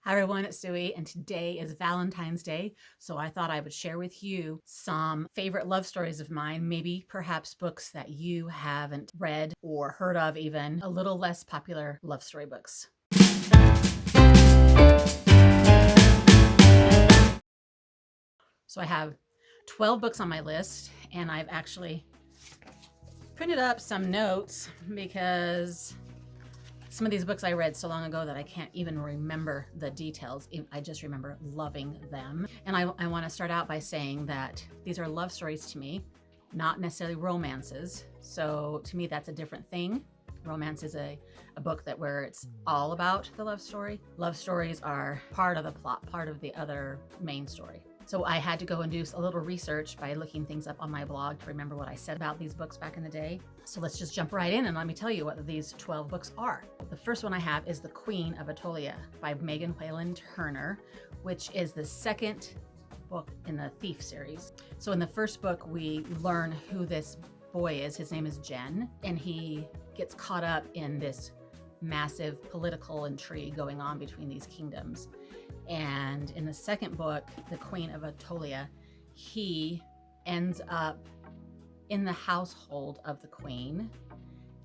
Hi everyone, it's Suey, and today is Valentine's Day, so I thought I would share with you some favorite love stories of mine, maybe perhaps books that you haven't read or heard of even, a little less popular love story books. So I have 12 books on my list, and I've actually printed up some notes because some of these books I read so long ago that I can't even remember the details. I just remember loving them. And I want to start out by saying that these are love stories to me, not necessarily romances. So to me, that's a different thing. Romance is a book where it's all about the love story. Love stories are part of the plot, part of the other main story. So I had to go and do a little research by looking things up on my blog to remember what I said about these books back in the day. So let's just jump right in and let me tell you what these 12 books are. The first one I have is The Queen of Attolia by Whalen Turner, which is the second book in the Thief series. So in the first book, we learn who this boy is. His name is Jen, and he gets caught up in this massive political intrigue going on between these kingdoms. And in the second book, The Queen of Attolia, he ends up in the household of the queen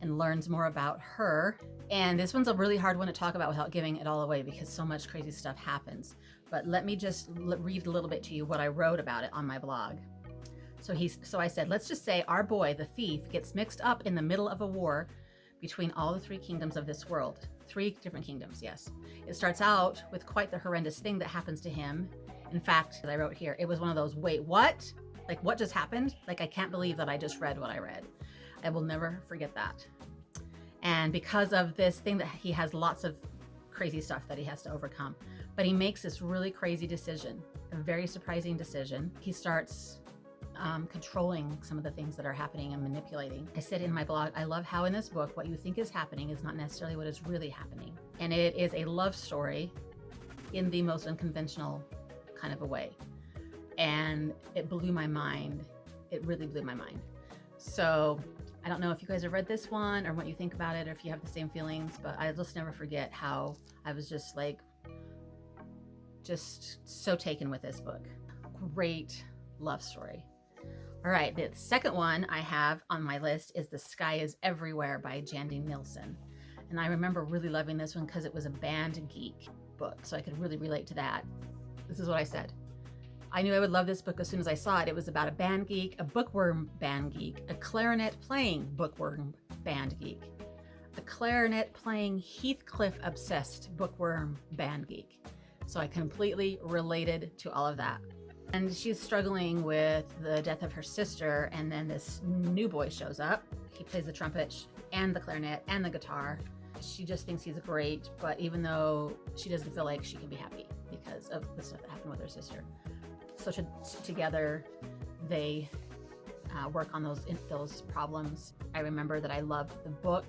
and learns more about her. And this one's a really hard one to talk about without giving it all away because so much crazy stuff happens. But let me just read a little bit to you what I wrote about it on my blog. So I said, let's just say our boy, the thief, gets mixed up in the middle of a war between all the three kingdoms of this world. 3 different kingdoms, yes. It starts out with quite the horrendous thing that happens to him. In fact, as I wrote here, it was one of those, wait, what? Like, what just happened? Like, I can't believe that I just read what I read. I will never forget that. And because of this thing that he has lots of crazy stuff that he has to overcome, but he makes this really crazy decision, a very surprising decision. He starts controlling some of the things that are happening and manipulating. I said in my blog, I love how in this book, what you think is happening is not necessarily what is really happening. And it is a love story in the most unconventional kind of a way. And it blew my mind. It really blew my mind. So I don't know if you guys have read this one or what you think about it, or if you have the same feelings, but I'll just never forget how I was just so taken with this book. Great love story. All right, the second one I have on my list is The Sky is Everywhere by Jandy Nelsen. And I remember really loving this one because it was a band geek book, so I could really relate to that. This is what I said. I knew I would love this book as soon as I saw it. It was about a band geek, a bookworm band geek, a clarinet playing bookworm band geek, a clarinet playing Heathcliff-obsessed bookworm band geek. So I completely related to all of that. And she's struggling with the death of her sister, and then this new boy shows up. He plays the trumpet and the clarinet and the guitar. She just thinks he's great, but even though she doesn't feel like she can be happy because of the stuff that happened with her sister. So together they work on those problems. I remember that I loved the book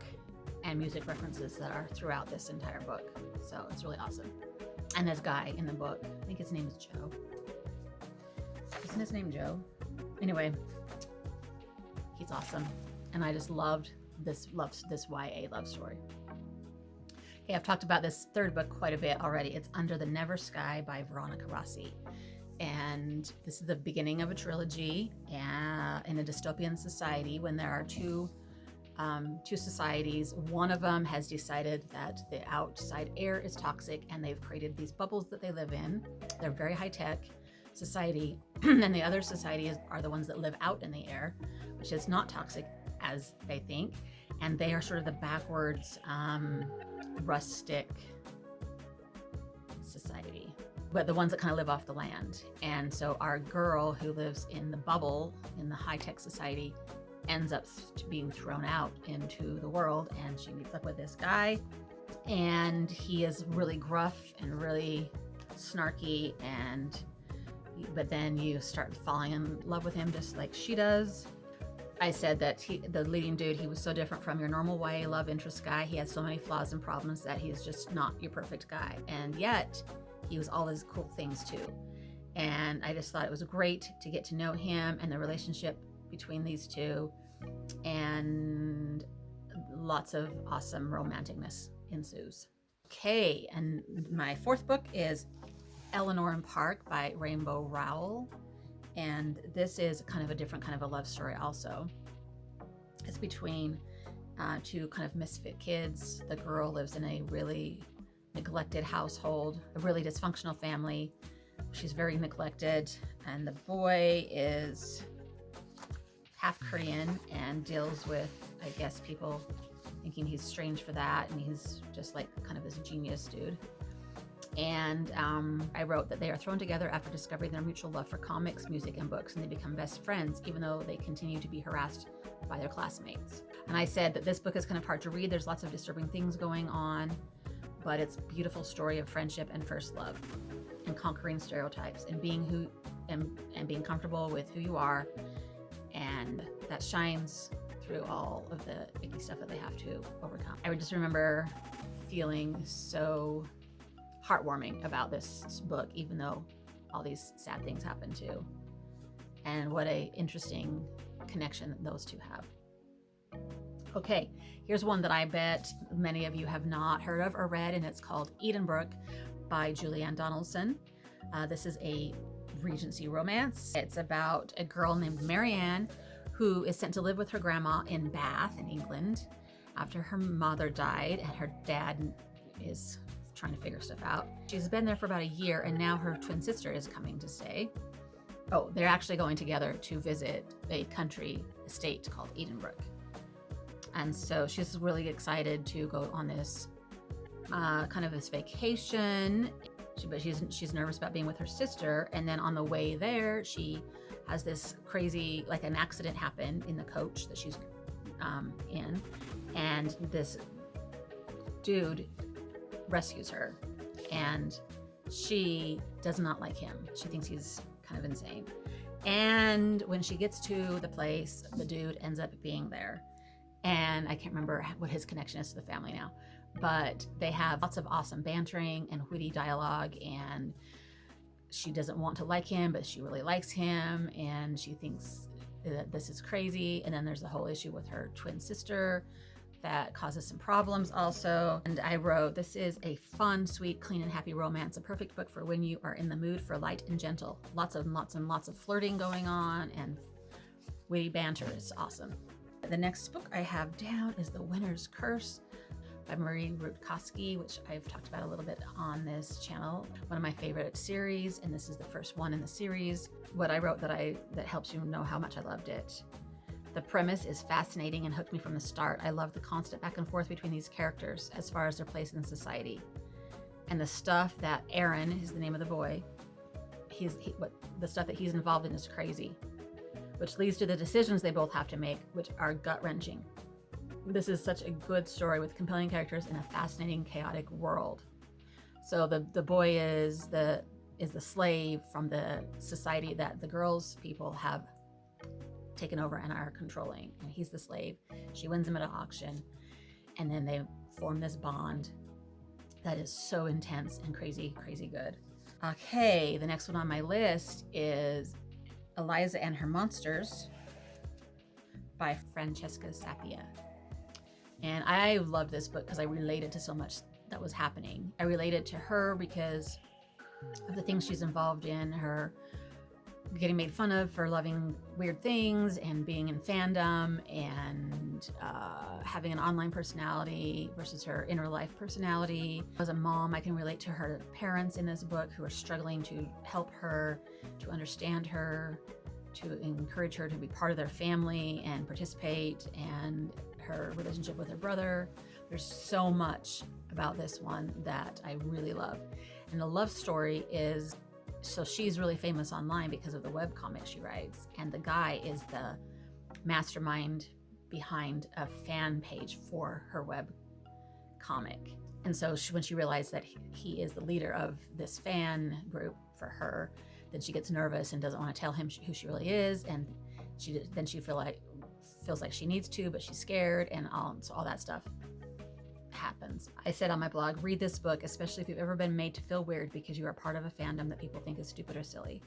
and music references that are throughout this entire book. So it's really awesome. And this guy in the book, I think his name is Joe. Isn't his name Joe? Anyway, he's awesome. And I just loved this YA love story. Okay, I've talked about this third book quite a bit already. It's Under the Never Sky by Veronica Rossi. And this is the beginning of a trilogy in a dystopian society when there are two societies. One of them has decided that the outside air is toxic, and they've created these bubbles that they live in. They're very high-tech society, and the other society are the ones that live out in the air, which is not toxic as they think, and they are sort of the backwards, rustic society, but the ones that kind of live off the land. And so our girl who lives in the bubble in the high-tech society ends up being thrown out into the world, and she meets up with this guy, and he is really gruff and really snarky, but then you start falling in love with him just like she does. I said that the leading dude, he was so different from your normal YA love interest guy. He had so many flaws and problems that he's just not your perfect guy. And yet he was all these cool things too. And I just thought it was great to get to know him and the relationship between these two, and lots of awesome romanticness ensues. Okay, and my fourth book is Eleanor and Park by Rainbow Rowell. And this is kind of a different kind of a love story also. It's between two kind of misfit kids. The girl lives in a really neglected household, a really dysfunctional family. She's very neglected. And the boy is half Korean and deals with, I guess, people thinking he's strange for that. And he's just like kind of this genius dude. And I wrote that they are thrown together after discovering their mutual love for comics, music, and books, and they become best friends, even though they continue to be harassed by their classmates. And I said that this book is kind of hard to read. There's lots of disturbing things going on, but it's a beautiful story of friendship and first love and conquering stereotypes and being who and being comfortable with who you are. And that shines through all of the icky stuff that they have to overcome. I would just remember feeling so heartwarming about this book, even though all these sad things happen too. And what a interesting connection those two have. Okay, here's one that I bet many of you have not heard of or read, and it's called Edenbrooke by Julieanne Donaldson. This is a Regency romance. It's about a girl named Marianne who is sent to live with her grandma in Bath in England after her mother died and her dad is trying to figure stuff out. She's been there for about a year, and now her twin sister is coming to stay. Oh, they're actually going together to visit a country estate called Edenbrooke. And so she's really excited to go on this kind of this vacation. But she's nervous about being with her sister. And then on the way there, she has this crazy, like an accident happen in the coach that she's in. And this dude rescues her, and she does not like him. She thinks he's kind of insane. And when she gets to the place, the dude ends up being there. And I can't remember what his connection is to the family now, but they have lots of awesome bantering and witty dialogue, and she doesn't want to like him, but she really likes him, and she thinks that this is crazy. And then there's the whole issue with her twin sister that causes some problems also. And I wrote, this is a fun, sweet, clean, and happy romance, a perfect book for when you are in the mood for light and gentle. Lots of flirting going on and witty banter. Is awesome. The next book I have down is The Winner's Curse by Rutkoski, which I've talked about a little bit on this channel. One of my favorite series, and this is the first one in the series. What I wrote that helps you know how much I loved it. The premise is fascinating and hooked me from the start. I love the constant back and forth between these characters as far as their place in society. And the stuff that Aaron is the name of the boy, the stuff that he's involved in is crazy, which leads to the decisions they both have to make, which are gut-wrenching. This is such a good story with compelling characters in a fascinating, chaotic world. So the boy is the slave from the society that the girls' people have taken over and are controlling, and he's the slave. She wins him at an auction, and then they form this bond that is so intense and crazy good. Okay, the next one on my list is Eliza and Her Monsters by Francesca Zappia. And I love this book because I related to so much that was happening. I related to her because of the things she's involved in, her getting made fun of for loving weird things and being in fandom and having an online personality versus her inner life personality. As a mom, I can relate to her parents in this book who are struggling to help her, to understand her, to encourage her to be part of their family and participate, and her relationship with her brother. There's so much about this one that I really love. And the love story is, so she's really famous online because of the webcomic she writes, and the guy is the mastermind behind a fan page for her web comic. And so when she realized that he is the leader of this fan group for her, then she gets nervous and doesn't want to tell him who she really is, and she feels like she needs to, but she's scared, and all that stuff happens. I said on my blog, read this book, especially if you've ever been made to feel weird because you are part of a fandom that people think is stupid or silly.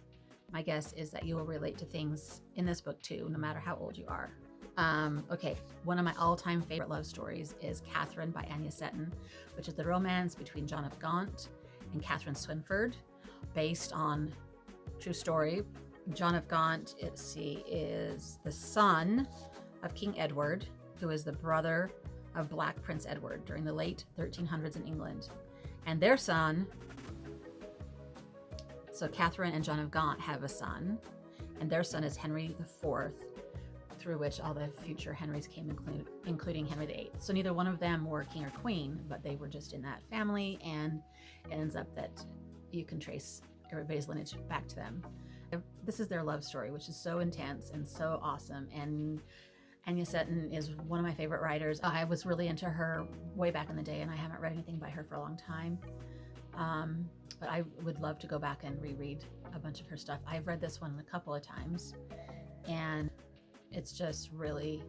My guess is that you will relate to things in this book too, no matter how old you are. Okay, one of my all-time favorite love stories is Katherine by Anya Seten, which is the romance between John of Gaunt and Katherine Swynford, based on true story. John of Gaunt, is the son of King Edward, who is the brother of Black Prince Edward during the late 1300s in England. And their son, so Katherine and John of Gaunt have a son, and their son is Henry IV, through which all the future Henrys came, including Henry VIII. So neither one of them were king or queen, but they were just in that family, and it ends up that you can trace everybody's lineage back to them. This is their love story, which is so intense and so awesome. And Anya Seten is one of my favorite writers. I was really into her way back in the day, and I haven't read anything by her for a long time. But I would love to go back and reread a bunch of her stuff. I've read this one a couple of times, and it's just really,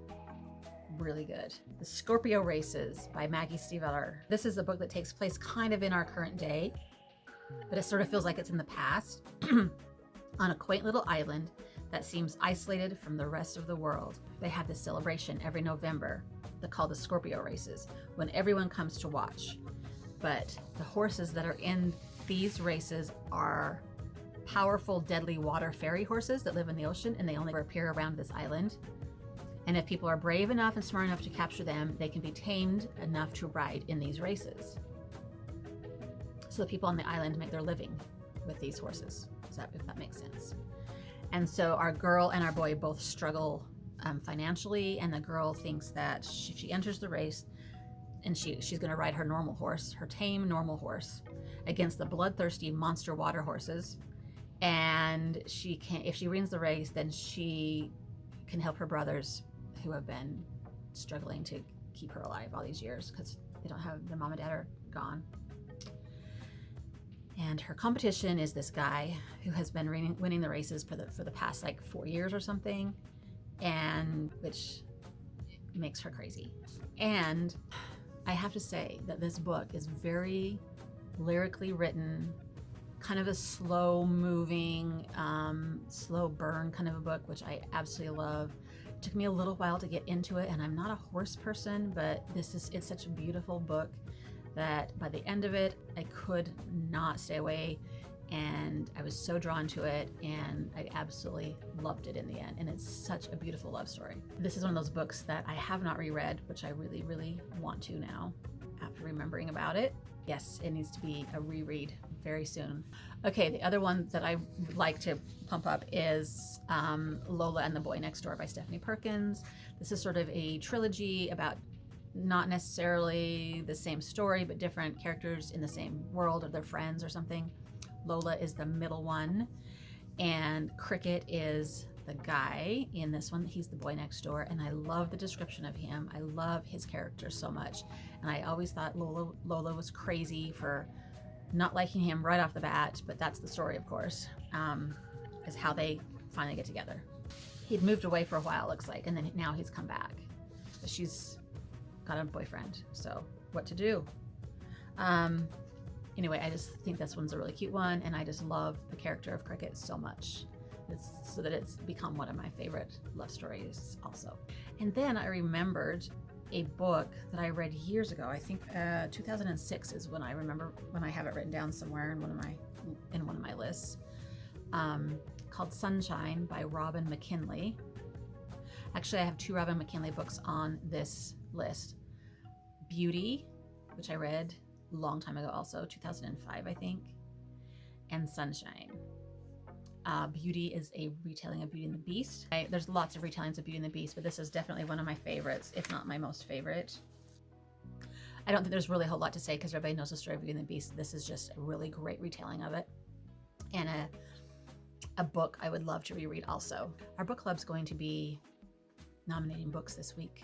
really good. The Scorpio Races by Maggie Stiefvatter. This is a book that takes place kind of in our current day, but it sort of feels like it's in the past on a quaint little island that seems isolated from the rest of the world. They have this celebration every November called the Scorpio Races, when everyone comes to watch. But the horses that are in these races are powerful, deadly water fairy horses that live in the ocean, and they only appear around this island. And if people are brave enough and smart enough to capture them, they can be tamed enough to ride in these races. So the people on the island make their living with these horses, if that makes sense. And so our girl and our boy both struggle financially, and the girl thinks that she enters the race and she's going to ride her normal horse, her tame normal horse, against the bloodthirsty monster water horses. And if she wins the race, then she can help her brothers who have been struggling to keep her alive all these years because they don't have, their mom and dad are gone. And her competition is this guy who has been winning the races for the past like 4 years or something, and which makes her crazy. And I have to say that this book is very lyrically written, kind of a slow moving, slow burn kind of a book, which I absolutely love. It took me a little while to get into it, and I'm not a horse person, but it's such a beautiful book that by the end of it, I could not stay away, and I was so drawn to it, and I absolutely loved it in the end. And it's such a beautiful love story. This is one of those books that I have not reread, which I really, really want to now after remembering about it. Yes, it needs to be a reread very soon. Okay, the other one that I would like to pump up is Lola and the Boy Next Door by Stephanie Perkins. This is sort of a trilogy about not necessarily the same story, but different characters in the same world, or their friends or something. Lola is the middle one, and Cricket is the guy in this one. He's the boy next door, and I love the description of him. I love his character so much, and I always thought Lola was crazy for not liking him right off the bat, but that's the story, of course, is how they finally get together. He'd moved away for a while, looks like, and then now he's come back. But she's got a boyfriend, so what to do? Anyway, I just think this one's a really cute one, and I just love the character of Cricket so much. So that it's become one of my favorite love stories also. And then I remembered a book that I read years ago. I think 2006 is when I have it written down somewhere in one of my lists, called Sunshine by Robin McKinley. Actually, I have 2 Robin McKinley books on this list. Beauty, which I read a long time ago also, 2005 I think, and Sunshine. Beauty is a retelling of Beauty and the Beast. There's lots of retellings of Beauty and the Beast, but this is definitely one of my favorites, if not my most favorite. I don't think there's really a whole lot to say because everybody knows the story of Beauty and the Beast. This is just a really great retelling of it, and a book I would love to reread also. Our book club's going to be nominating books this week.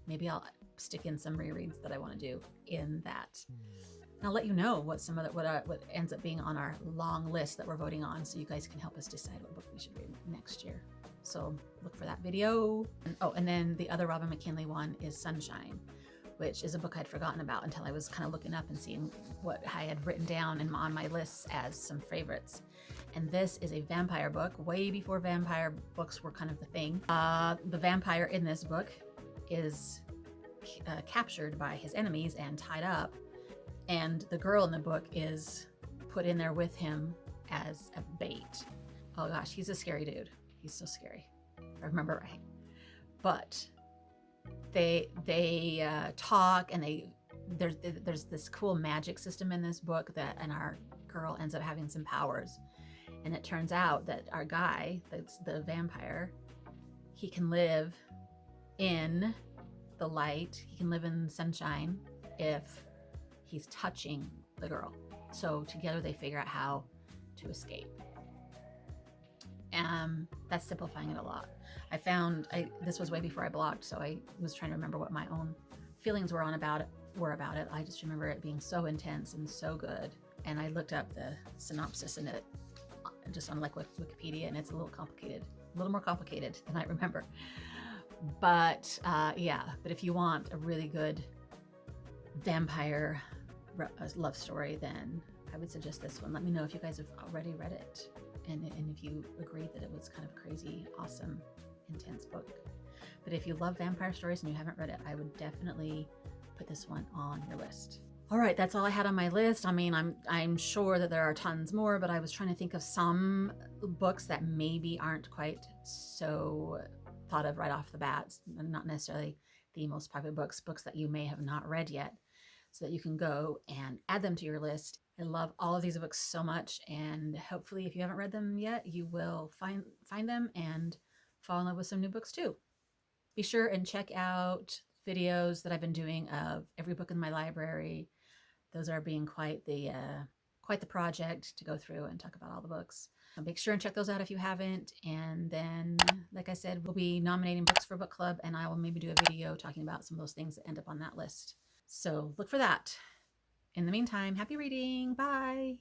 Maybe I'll stick in some rereads that I want to do in that. And I'll let you know what what ends up being on our long list that we're voting on, so you guys can help us decide what book we should read next year. So look for that video. And then the other Robin McKinley one is Sunshine, which is a book I'd forgotten about until I was kind of looking up and seeing what I had written down on my lists as some favorites. And this is a vampire book, way before vampire books were kind of the thing. The vampire in this book is captured by his enemies and tied up, and the girl in the book is put in there with him as a bait. Oh gosh, he's a scary dude. He's so scary, if I remember right. But they talk, and there's this cool magic system in this book and our girl ends up having some powers. And it turns out that our guy, that's the vampire, he can live in the light, he can live in sunshine if he's touching the girl. So together they figure out how to escape. That's simplifying it a lot. This was way before I blogged, so I was trying to remember what my own feelings were about it. I just remember it being so intense and so good. And I looked up the synopsis in it just on like Wikipedia, and it's a little more complicated than I remember. But but if you want a really good vampire love story, then I would suggest this one. Let me know if you guys have already read it, and if you agreed that it was kind of crazy, awesome, intense book. But if you love vampire stories and you haven't read it, I would definitely put this one on your list. All right, that's all I had on my list. I mean, I'm sure that there are tons more, but I was trying to think of some books that maybe aren't quite so thought of right off the bat, not necessarily the most popular books that you may have not read yet, so that you can go and add them to your list. I love all of these books so much, and hopefully if you haven't read them yet, you will find them and fall in love with some new books too. Be sure and check out videos that I've been doing of every book in my library. Those are being quite the project to go through and talk about all the books. So make sure and check those out if you haven't. And then, like I said, we'll be nominating books for book club, and I will maybe do a video talking about some of those things that end up on that list. So look for that. In the meantime, happy reading. Bye.